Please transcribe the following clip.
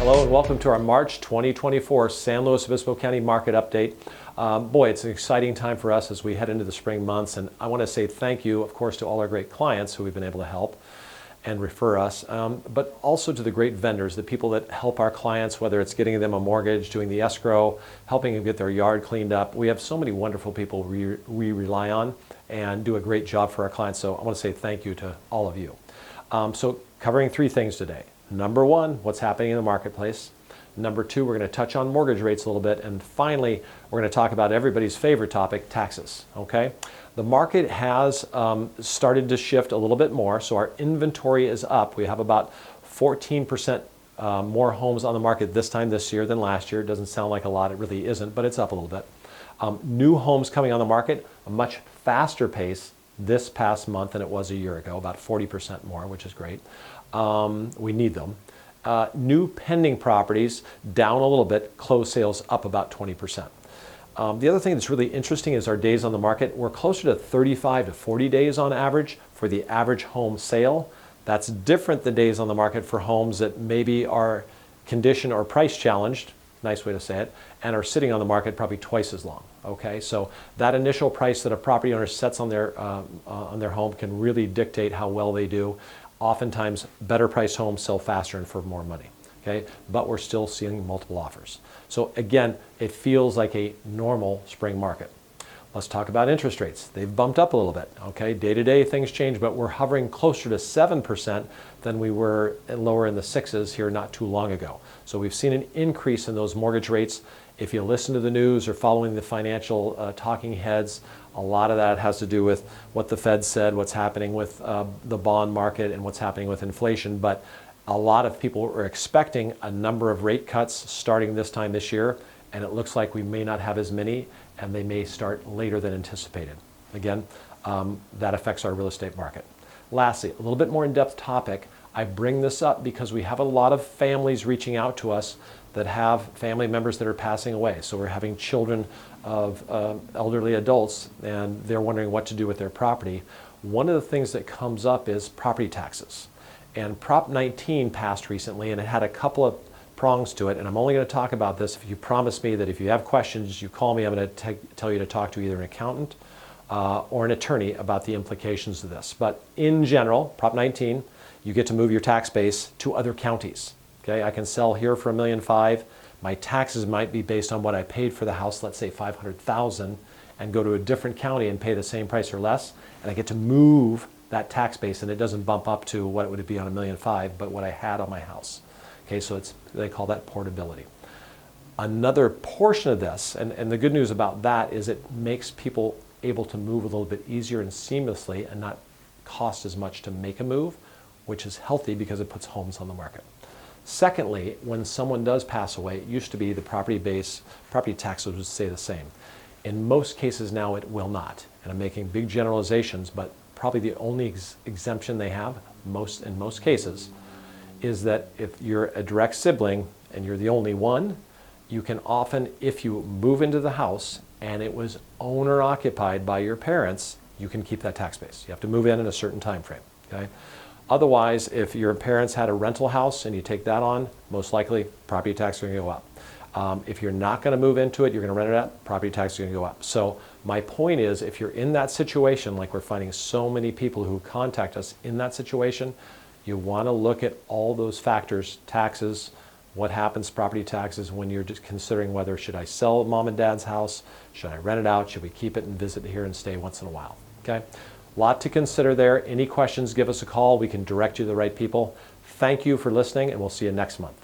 Hello and welcome to our March 2024 San Luis Obispo County Market Update. Boy, it's an exciting time for us as we head into the spring months, and I want to say thank you, of course, to all our great clients who we've been able to help and refer us, but also to the great vendors, the people that help our clients, whether it's getting them a mortgage, doing the escrow, helping them get their yard cleaned up. We have so many wonderful people we rely on and do a great job for our clients, so I want to say thank you to all of you. So covering three things today. Number one, what's happening in the marketplace. Number two, we're going to touch on mortgage rates a little bit. And finally, we're going to talk about everybody's favorite topic, taxes. Okay? The market has started to shift a little bit more. So our inventory is up. We have about 14% more homes on the market this time this year than last year. It doesn't sound like a lot. It really isn't, but it's up a little bit. New homes coming on the market, a much faster pace this past month than it was a year ago, about 40% more, which is great. We need them. New pending properties down a little bit, closed sales up about 20%. The other thing that's really interesting is our days on the market. We're closer to 35 to 40 days on average for the average home sale. That's different than days on the market for homes that maybe are condition or price challenged, nice way to say it, and are sitting on the market probably twice as long. Okay, so that initial price that a property owner sets on their home can really dictate how well they do. Oftentimes, better priced homes sell faster and for more money. Okay, but we're still seeing multiple offers. So again, it feels like a normal spring market. Let's talk about interest rates. They've bumped up a little bit. Okay, day to day things change, but we're hovering closer to 7% than we were lower in the sixes here not too long ago. So we've seen an increase in those mortgage rates. If you listen to the news or following the financial talking heads, a lot of that has to do with what the Fed said, what's happening with the bond market and what's happening with inflation. But a lot of people are expecting a number of rate cuts starting this time this year, and it looks like we may not have as many, and they may start later than anticipated. Again, that affects our real estate market. Lastly, a little bit more in-depth topic. I bring this up because we have a lot of families reaching out to us that have family members that are passing away. So we're having children of elderly adults, and they're wondering what to do with their property. One of the things that comes up is property taxes. And Prop 19 passed recently, and it had a couple of prongs to it, and I'm only going to talk about this if you promise me that if you have questions, you call me. I'm going to tell you to talk to either an accountant or an attorney about the implications of this. But in general, Prop 19, you get to move your tax base to other counties. Okay, I can sell here for $1.5 million. My taxes might be based on what I paid for the house, let's say $500,000, and go to a different county and pay the same price or less, and I get to move that tax base, and it doesn't bump up to what it would be on $1.5 million, but what I had on my house. Okay, so they call that portability. Another portion of this, and the good news about that is it makes people able to move a little bit easier and seamlessly and not cost as much to make a move, which is healthy because it puts homes on the market. Secondly, when someone does pass away, it used to be the property taxes would stay the same. In most cases now it will not. And I'm making big generalizations, but probably the only exemption they have in most cases is that if you're a direct sibling and you're the only one, you can often, if you move into the house and it was owner occupied by your parents, you can keep that tax base. You have to move in a certain time frame. Okay? Otherwise, if your parents had a rental house and you take that on, most likely property tax is going to go up. If you're not going to move into it, you're going to rent it out, property tax is going to go up. So my point is, if you're in that situation, like we're finding so many people who contact us in that situation, you want to look at all those factors, taxes, what happens, property taxes, when you're just considering whether should I sell mom and dad's house, should I rent it out, should we keep it and visit here and stay once in a while. Okay? Lot to consider there. Any questions, give us a call. We can direct you to the right people. Thank you for listening, and we'll see you next month.